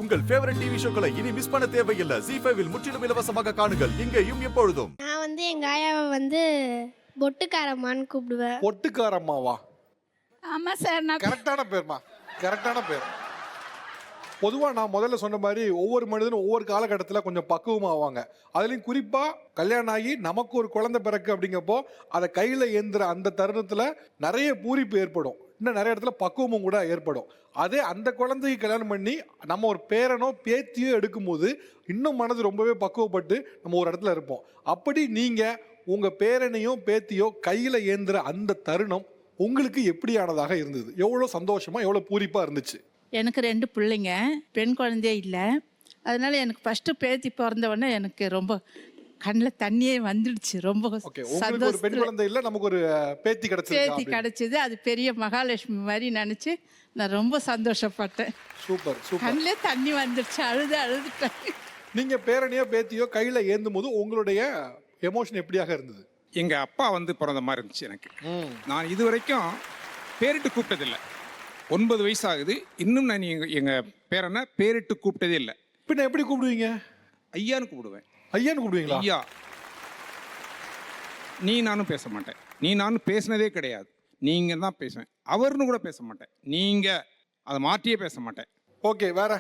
உங்கள் favourite TV ஷோக்களை இனி miss பண்ண தேவையில்லை. ZEE5 இல் முற்றிலும் இலவசமாக காணுங்கள். இங்கேயும் எப்பொழுதும். நான் எங்க ஆயாவை பொட்டுக்காரம்மான்னு கூப்பிடுவேன். பொட்டுக்காரம்மாவா? ஆமா சார். நான் கரெக்டான பேர்மா, கரெக்டான பேர். பொதுவாக நான் முதல்ல சொன்ன மாதிரி ஒவ்வொரு மனிதனும் ஒவ்வொரு காலகட்டத்தில் கொஞ்சம் பக்குவமாவாங்க. அதுலேயும் குறிப்பாக கல்யாணம் ஆகி நமக்கு ஒரு குழந்தை பிறக்கு அப்படிங்கப்போ அதை கையில் ஏந்துற அந்த தருணத்தில் நிறைய பூரிப்பு ஏற்படும். இன்னும் நிறைய இடத்துல பக்குவமும் கூட ஏற்படும். அதே அந்த குழந்தைக்கு கல்யாணம் பண்ணி நம்ம ஒரு பேரனோ பேத்தியோ எடுக்கும்போது இன்னும் மனது ரொம்பவே பக்குவப்பட்டு நம்ம ஒரு இடத்துல இருப்போம். அப்படி நீங்கள் உங்கள் பேரனையோ பேத்தியோ கையில் ஏந்துற அந்த தருணம் உங்களுக்கு எப்படியானதாக இருந்தது? எவ்வளோ சந்தோஷமா, எவ்வளோ பூரிப்பாக இருந்துச்சு? எனக்கு 2 பிள்ளைங்க, பெண் குழந்தையே இல்லை. அதனால எனக்கு ஃபர்ஸ்ட் பேத்தி பிறந்த உடனே எனக்கு ரொம்ப கண்ணில் தண்ணியே வந்துடுச்சு. ரொம்ப உங்களுக்கு ஒரு பெண் குழந்தை இல்லை, நமக்கு ஒரு பேத்தி கிடைச்சது. அது பெரிய மகாலட்சுமி மாதிரி நினச்சி நான் ரொம்ப சந்தோஷப்பட்டேன். Super super. கண்ணிலே தண்ணி வந்துடுச்சு, அழுதுட்டேன். நீங்கள் பேரனையோ பேத்தியோ கையில் ஏந்தும் போது உங்களுடைய எமோஷன் எப்படியாக இருந்தது? எங்கள் அப்பா பிறந்த மாதிரி இருந்துச்சு எனக்கு. நான் இது வரைக்கும் பேரிட்டு கூப்பிட்டதில்லை. 9 வயசு ஆகுது, இன்னும் நான் எங்கள் பேரனை பேரிட்டு கூப்பிட்டதே இல்லை. பின்ன எப்படி கூப்பிடுவீங்க? ஐயான்னு கூப்பிடுவேன். ஐயான்னு கூப்பிடுவீங்களா? ஐயா. நீ நானும் பேச மாட்டேன். நீ நானும் பேசினதே கிடையாது. நீங்கள் தான் பேசுவேன். அவர்னு கூட பேச மாட்டேன். நீங்கள் அதை மாற்றியே பேச மாட்டேன். ஓகே, வேற.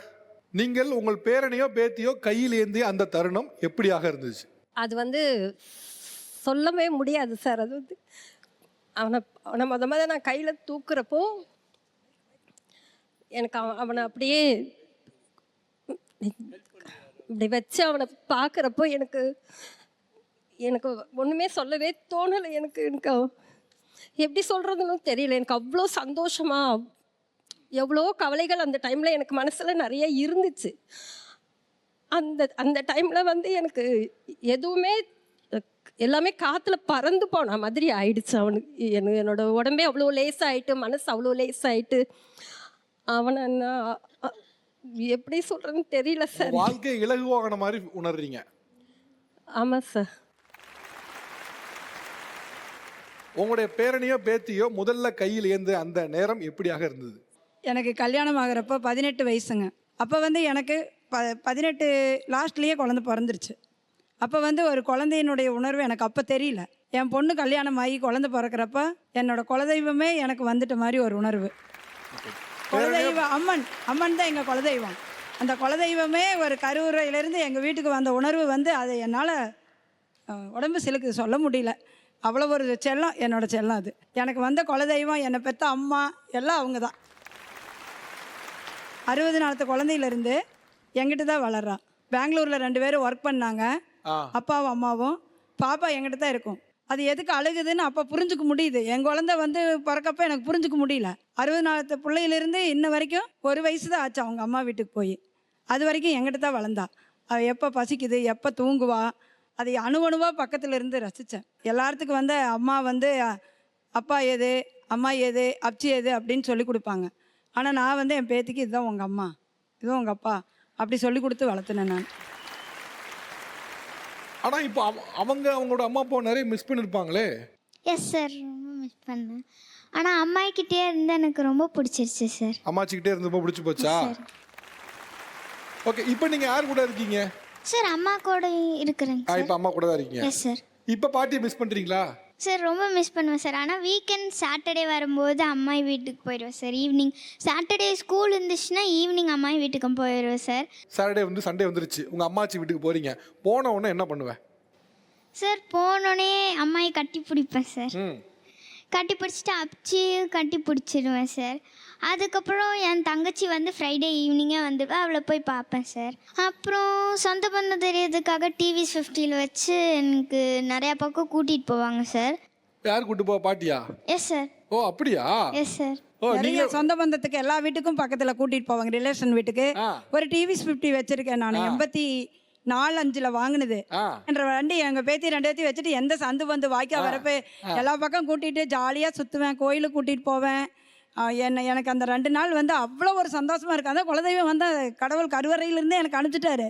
நீங்கள் உங்கள் பேரனையோ பேத்தியோ கையில் ஏந்திய அந்த தருணம் எப்படியாக இருந்துச்சு? அது சொல்லவே முடியாது சார். அது அவனை முத நான் கையில் தூக்குறப்போ எனக்கு அவனை அப்படியே இப்படி வச்சு அவனை பார்க்குறப்போ எனக்கு ஒன்றுமே சொல்லவே தோணலை. எனக்கு எப்படி சொல்கிறதுன்னு தெரியல. எனக்கு அவ்வளோ சந்தோஷமா, எவ்வளோ கவலைகள் அந்த டைமில் எனக்கு மனசில் நிறைய இருந்துச்சு. அந்த டைமில் எனக்கு எதுவுமே எல்லாமே காற்றுல பறந்து போன மாதிரி ஆயிடுச்சு. அவனுக்கு என்னோட உடம்பே அவ்வளோ லேசாயிட்டு, மனசு அவ்வளோ லேசாயிட்டு, அவனை நான் எப்படி சொல்கிறேன்னு தெரியல சார். வாழ்க்கை இலகுவான மாதிரி உணர்றீங்க? ஆமாம் சார். உங்களுடைய பேரனையோ பேத்தியோ முதல்ல கையில் ஏந்து அந்த நேரம் எப்படியாக இருந்தது? எனக்கு கல்யாணம் ஆகிறப்போ 18 வயசுங்க. அப்போ எனக்கு 18 லாஸ்ட்லேயே குழந்தை பிறந்துருச்சு. அப்போ ஒரு குழந்தையினுடைய உணர்வு எனக்கு அப்போ தெரியல. என் பொண்ணு கல்யாணம் ஆகி குழந்தை பிறக்கிறப்ப என்னோட குலதெய்வமே எனக்கு வந்துட்ட மாதிரி ஒரு உணர்வு. குலதெய்வம் அம்மன் தான் எங்கள் குலதெய்வம். அந்த குலதெய்வமே ஒரு கருவுரையிலேருந்து எங்கள் வீட்டுக்கு வந்த உணர்வு அதை என்னால் உடம்பு சிலுக்கு சொல்ல முடியல. அவ்வளோ ஒரு செல்லம், என்னோட செல்லம் அது. எனக்கு வந்த குலதெய்வம், என்னை பெற்ற அம்மா எல்லாம் அவங்க தான். 60 நாளத்து குழந்தையிலேருந்து எங்கிட்ட தான் வளர்றான். பெங்களூரில் 2 பேரும் ஒர்க் பண்ணாங்க, அப்பாவும் அம்மாவும். பாப்பா எங்கிட்ட தான் இருக்கும். அது எதுக்கு அழுகுதுன்னு அப்போ புரிஞ்சுக்க முடியுது. என் குழந்தை பிறக்கப்போ எனக்கு புரிஞ்சுக்க முடியல. 60 நாளத்து பிள்ளையிலேருந்து இன்ன வரைக்கும் 1 வயசு தான் ஆச்சு அவங்க அம்மா வீட்டுக்கு போய். அது வரைக்கும் எங்கிட்ட தான் வளர்ந்தா. அவள் எப்போ பசிக்குது, எப்போ தூங்குவா, அதை அணுவணுவாக பக்கத்தில் இருந்து ரசித்தேன். எல்லாத்துக்கும் அம்மா அப்பா ஏது, அம்மா ஏது, அப்ச்சி ஏது அப்படின்னு சொல்லி கொடுப்பாங்க. ஆனால் நான் என் பேத்திக்கு இதுதான் உங்கள் அம்மா, இதுதான் உங்கள் அப்பா அப்படி சொல்லி கொடுத்து வளர்த்துனேன் நான். ஆனால் இப்போ அவங்களோட அம்மா அப்பா நிறைய மிஸ் பண்ணியிருப்பாங்களே? எஸ் சார், ரொம்ப மிஸ் பண்ணேன். ஆனால் அம்மாக்கிட்டே இருந்து எனக்கு ரொம்ப பிடிச்சிருச்சு சார். அம்மாச்சிக்கிட்டே இருந்து ரொம்ப பிடிச்சி போச்சா? ஓகே, இப்போ நீங்கள் யார் கூட இருக்கீங்க? சார் அம்மா கூட இருக்கிறேங்க சார். இப்போ அம்மா கூட தான் இருக்கீங்க. Yes sir. இப்போ பாட்டியை மிஸ் பண்ணுறீங்களா? சார் ரொம்ப மிஸ் பண்ணுவேன் சார். ஆனால் வீக்கெண்ட் சாட்டர்டே வரும்போது அம்மா வீட்டுக்கு போயிடுவேன் சார். ஈவினிங் சாட்டர்டே ஸ்கூல் இருந்துச்சுன்னா ஈவினிங் அம்மா வீட்டுக்கு போயிடுவேன் சார். சாட்டர்டே சண்டே வந்துருச்சு, உங்கள் அம்மாச்சி வீட்டுக்கு போகிறீங்க. போன உடனே என்ன பண்ணுவேன் சார்? போனோடனே அம்மாயை கட்டி பிடிப்பேன் சார். கட்டி பிடிச்சிட்டு அப்ச்சியும் கட்டி பிடிச்சிடுவேன் சார். அதுக்கப்புறம் என் தங்கச்சி ஃப்ரைடே ஈவினிங்கே அவளை போய் பார்ப்பேன் சார். அப்புறம் சொந்த பந்தம் தெரியறதுக்காக டிவி 50 வச்சு எனக்கு நிறையா பக்கம் கூட்டிகிட்டு போவாங்க சார். யார் கூட்டு போவா? பாட்டியா? S sir. ஓ அப்படியா? Yes sir. நிறைய சொந்த பந்தத்துக்கு எல்லா வீட்டுக்கும் பக்கத்தில் கூட்டிகிட்டு போவாங்க, ரிலேஷன் வீட்டுக்கு. ஒரு டிவி 50 வச்சுருக்கேன் நான். 84-85 வாங்கினது. என்ற வண்டி எங்கள் பேத்தி 2 பேத்தி வச்சுட்டு எந்த சந்து வந்து வாய்க்கா வரப்போ எல்லா பக்கம் கூட்டிகிட்டு ஜாலியாக சுற்றுவேன். கோயிலுக்கு கூட்டிகிட்டு போவேன். எனக்கு அந்த 2 நாள் அவ்வளோ ஒரு சந்தோஷமாக இருக்குது. அதான் குலதெய்வம் கடவுள் கருவறையிலேருந்து எனக்கு அனுப்பிச்சிட்டாரு.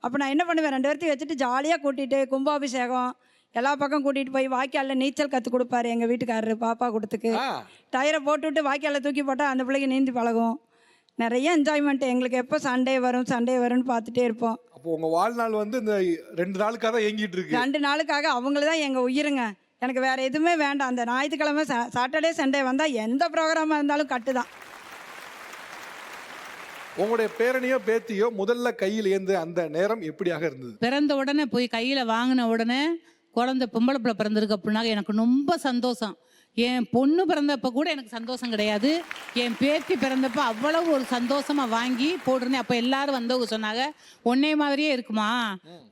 அப்போ நான் என்ன பண்ணுவேன், 2 பேர்த்தையும் வச்சுட்டு ஜாலியாக கூட்டிகிட்டு கும்பாபிஷேகம் எல்லா பக்கம் கூட்டிகிட்டு போய் வாய்க்காலில் நீச்சல் கற்றுக் கொடுப்பாரு எங்கள் வீட்டுக்காரரு. பாப்பா கொடுத்துக்கு டயரை போட்டுவிட்டு வாய்க்காலில் தூக்கி போட்டால் அந்த பிள்ளைக்கு நீந்தி பழகும். நிறைய என்ஜாய்மெண்ட். எங்களுக்கு எப்போ சண்டே வரும்னு பார்த்துட்டே இருப்போம். அப்போ உங்க வாழ்நாள் வந்து இந்த 2 நாளுக்காக தான் ஏங்கிட்டு இருக்கு. 2 நாளுக்காக அவங்கள தான் எங்கள் உயிருங்க. எனக்கு வேறு எதுவுமே வேண்டாம். அந்த ஞாயிற்றுக்கிழமை சாட்டர்டே சண்டே வந்தால் எந்த ப்ரோக்ராமாக இருந்தாலும் கட்டு தான். உங்களுடைய பேரனையோ பேத்தியோ முதல்ல கையில் ஏந்து அந்த நேரம் எப்படியாக இருந்தது? பிறந்த உடனே போய் கையில் வாங்கின உடனே குழந்தை பொம்பளை பிள்ளை பிறந்திருக்கு அப்படின்னா எனக்கு ரொம்ப சந்தோஷம். என் பொண்ணு பிறந்தப்போ கூட எனக்கு சந்தோஷம் கிடையாது. என் பேத்தி பிறந்தப்போ அவ்வளவு ஒரு சந்தோஷமாக வாங்கி போட்டிருந்தேன். அப்போ எல்லாரும் வந்தவங்க சொன்னாங்க, ஒன்னே மாதிரியே இருக்குமா,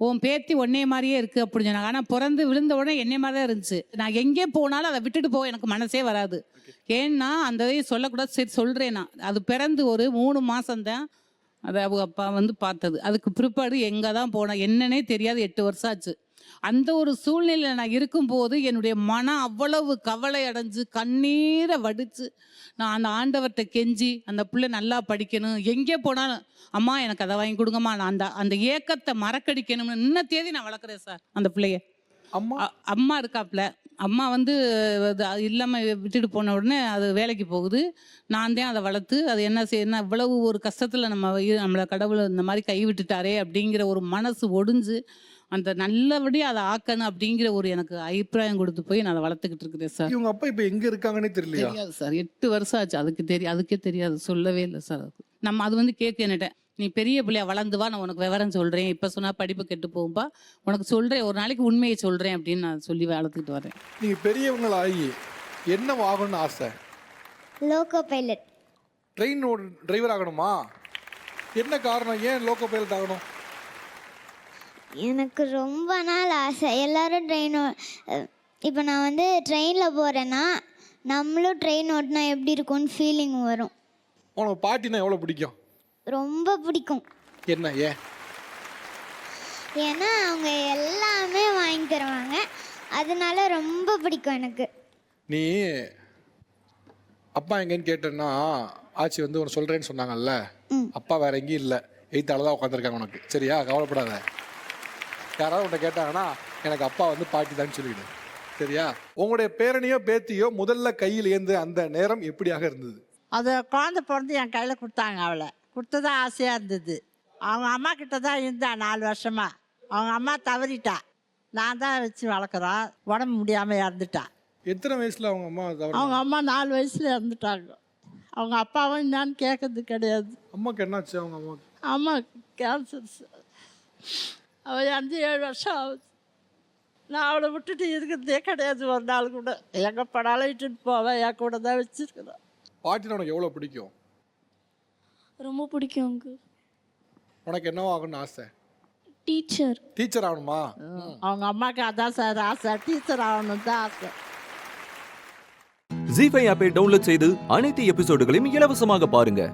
உன் பேத்தி ஒன்னே மாதிரியே இருக்குது அப்படின்னு சொன்னாங்க. ஆனால் பிறந்து விழுந்த உடனே என்னை மாதிரி தான் இருந்துச்சு. நான் எங்கே போனாலும் அதை விட்டுட்டு போக எனக்கு மனசே வராது. ஏன்னா அந்த இதையும் சொல்லக்கூடாது, சரி சொல்கிறேன். நான் அது பிறந்து ஒரு 3 மாதம்தான் அதை அவங்க அப்பா வந்து பார்த்தது. அதுக்கு பிற்பாடு எங்கே தான் போனேன் என்னன்னே தெரியாது. 8 வருஷம் ஆச்சு. அந்த ஒரு சூழ்நிலையில் நான் இருக்கும்போது என்னுடைய மனம் அவ்வளவு கவலை அடைஞ்சு கண்ணீரை வடித்து நான் அந்த ஆண்டவர்கிட்ட கெஞ்சி அந்த பிள்ளை நல்லா படிக்கணும், எங்கே போனாலும் அம்மா எனக்கு அதை வாங்கி கொடுங்கம்மா, நான் அந்த ஏக்கத்தை மறக்கடிக்கணும்னு இன்ன தேதி நான் வளர்க்குறேன் சார். அந்த பிள்ளைய அம்மா இருக்காப்புல, அம்மா வந்து இல்லாமல் விட்டுட்டு போன உடனே அது வேலைக்கு போகுது. நான் தான் அதை வளர்த்து அது என்ன செய்யணும், இவ்வளவு ஒரு கஷ்டத்தில் நம்மளை கடவுளை இந்த மாதிரி கைவிட்டுட்டாரே அப்படிங்கிற ஒரு மனசு ஒடிஞ்சு அந்த நல்லபடியாக அதை ஆக்கணும் அப்படிங்கிற ஒரு எனக்கு அபிப்பிராயம் கொடுத்து போய் நான் அதை வளர்த்துக்கிட்டு இருக்கிறேன் சார். இவங்க அப்பா இப்போ எங்கே இருக்காங்கன்னே தெரியலையா? தெரியாது சார். 8 வருஷம் ஆச்சு. அதுக்கே தெரியாது, சொல்லவே இல்லை சார். நம்ம அது வந்து கேட்க நீ பெரிய பிள்ளையா வளர்ந்து வா, நான் உனக்கு விவரம் சொல்கிறேன், இப்போ சொன்னால் படிப்பு கெட்டு போகும்பா, உனக்கு சொல்கிறேன், ஒரு நாளைக்கு உண்மையை சொல்கிறேன் அப்படின்னு நான் சொல்லி வளர்த்துக்கிட்டு வரேன். நீங்கள் பெரியவங்களாகி என்ன ஆகணும்னு ஆசை? Loco pilot. ட்ரெயின் டிரைவர் ஆகணுமா? என்ன காரணம், ஏன் லோக்கோ பைலட் ஆகணும்? எனக்கு ரொம்ப நாள் ஆசை. எல்லோரும் இப்போ நான் வந்து ட்ரெயினில் போகிறேன்னா நம்மளும் ட்ரெயின் ஓட்டினா எப்படி இருக்கும்னு ஃபீலிங் வரும். உனக்கு பாட்டினா எவ்வளோ பிடிக்கும்? ரொம்ப பிடிக்கும். என்ன ஏன்? ஏன்னா அவங்க எல்லாமே வாங்கி தருவாங்க, அதனால ரொம்ப பிடிக்கும் எனக்கு. நீ அப்பா எங்கேன்னு கேட்டேன்னா ஆச்சி வந்து உனக்கு சொல்கிறேன்னு சொன்னாங்கல்ல, அப்பா வேற எங்கேயும் இல்லை, 8ஆல் தான் உட்காந்துருக்காங்க உனக்கு. சரியா, கவலைப்படாத. யாராவது உன்னை கேட்டாங்கன்னா எனக்கு அப்பா வந்து பாட்டி தான் சொல்லிவிடு. சரியா? உங்களுடைய பேரனையோ பேத்தியோ முதல்ல கையில் ஏந்து அந்த நேரம் எப்படியாக இருந்தது? அது குழந்தை பிறந்து என் கையில் கொடுத்தாங்க. அவளை கொடுத்ததான் ஆசையாக இருந்தது. அவங்க அம்மா கிட்ட தான் இருந்தா 4 வருஷமா. அவங்க அம்மா தவறிட்டா, நான் தான் வச்சு வளர்க்குறோம். உடம்பு முடியாமல் இறந்துட்டா. எத்தனை வயசில் அவங்க அம்மா? அவங்க அம்மா 4 வயசில் இறந்துட்டாங்க. அவங்க அப்பாவும் என்னான்னு கேட்கறது கிடையாது. அம்மாவுக்கு என்னாச்சு? அவங்க அம்மாவுக்கு அம்மா கேன்சர். அவள் 5-7 வருஷம் ஆகுது. நான் அவளை விட்டுட்டு இருக்கிறதே கிடையாது. ஒரு நாள் கூட எங்கே படாலும் இட்டுட்டு போவேன், என் கூட தான் வச்சுருக்கிறேன். பாட்டினா உனக்கு எவ்வளோ பிடிக்கும்? ரொம்ப பிடிக்கும். உனக்கு என்னவோ ஆகணும்னு ஆசை? டீச்சர். டீச்சர் ஆகணுமா? அவங்க அம்மாவுக்கு அதான் சார் ஆசை, டீச்சர் ஆகணும் தான் ஆசை. ஜீ5 ஆப்பை டவுன்லோட் செய்து அனைத்து எபிசோடுகளையும் இலவசமாக பாருங்க.